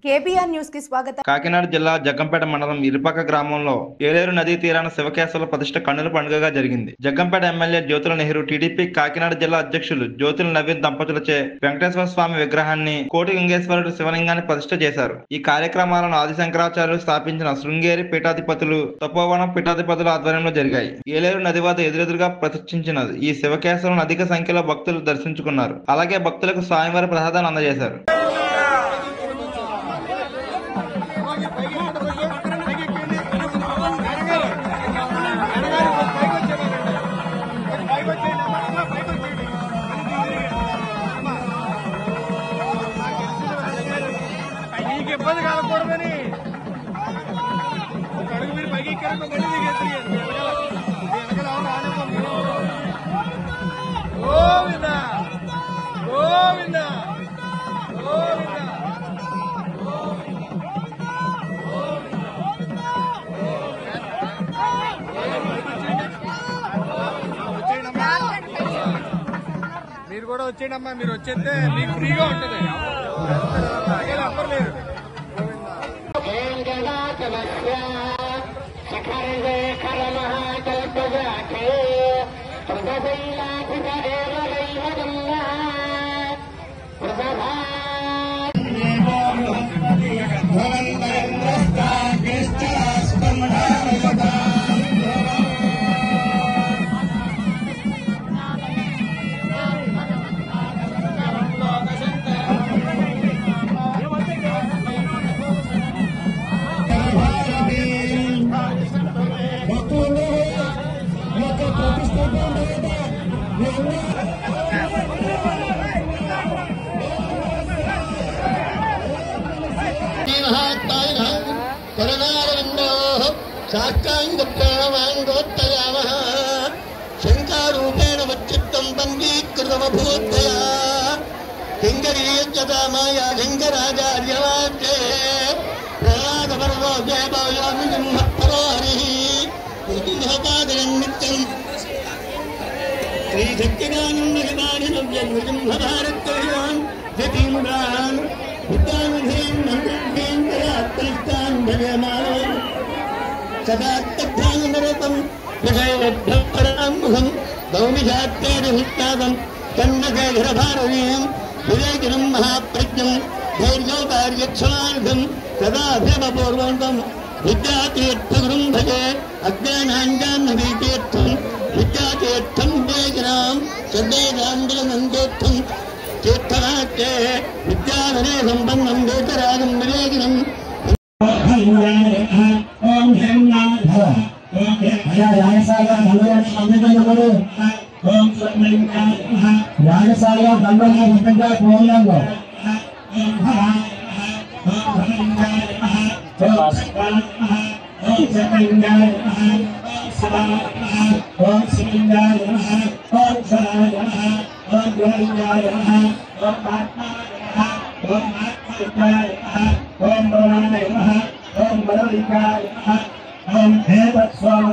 KBR news కి స్వాగతం. కాకినాడ జిల్లా జగ్గంపేట మండలం ఇరుపక్క గ్రామంలో ఏలేరు నదీ తీరాన శివకేశవుల ప్రతిష్ఠ కన్నుల పండుగగా జరిగింది. జగ్గంపేట ఎమ్మెల్యే జ్యోతుల నెహ్రూ, టీడీపీ కాకినాడ జిల్లా అధ్యక్షులు జ్యోతుల నవీన్ దంపతులచే వెంకటేశ్వర స్వామి విగ్రహాన్ని, కోటి లింగేశ్వరుడు శివలింగాన్ని ప్రతిష్ఠ చేశారు. ఈ కార్యక్రమాలను ఆదిశంకరాచార్యులు స్థాపించిన శృంగేరి పీఠాధిపతులు, తపోవనం పీఠాధిపతుల ఆధ్వర్యంలో జరిగాయి. ఏలేరు నది వద్ద ఎదురెదురుగా ప్రతిష్ఠించిన ఈ శివకేశవులను అధిక సంఖ్యలో భక్తులు దర్శించుకున్నారు. అలాగే భక్తులకు స్వామివారి ప్రసాదాన్ని అందజేశారు. ఇబ్బంది కాకూడదని ఒక అడుగు మీరు పైకి ఎక్కారు, ఒక అడుగు దిగేసి గోవింద గోవింద గోవింద. మీరు కూడా వచ్చేయండమ్మా, మీరు వచ్చేస్తే మీకు ఫ్రీగా ఉంటుంది. ఎవ్వరు లేరు. శంకారూపేణ వచ్చిత్తం పంగీకృతమభూతయా కింగరీయమాయా లింగరాజార్యవాక్యే ప్రహ్లాదపరలో దేవాయామి హరి నిత్యం శ్రీశక్తిగాన్మహిమానిభ్యన్మృజింహభారత్యాన్ జతీముడాన్ విద్యానిధీన్ మంత్రీన్ భజమానో సదాత్తానురూపం విషయవద్భరాముఖం దౌమిషాత్తేజహిత్యాదం చంద్రశేఖరభారవీయం వివేకినం మహాప్రజ్ఞం ధైర్యోకార్యక్షమాయుధం సదాభిమపూర్వంతం విద్యాతీర్థగురుం భజే అజ్ఞానాంజాహ్నవీతీర్థం విద్యాతీర్థం వేగినాం సద్వేదాంబిలంతీర్థం తీర్థవాక్యే విద్యాధనే సంపన్నం వేతరాగం వివేకినం. ఓం యాగశాల దండగా ముఖ్యంగా కోలంలో ఓం హేమస్వామి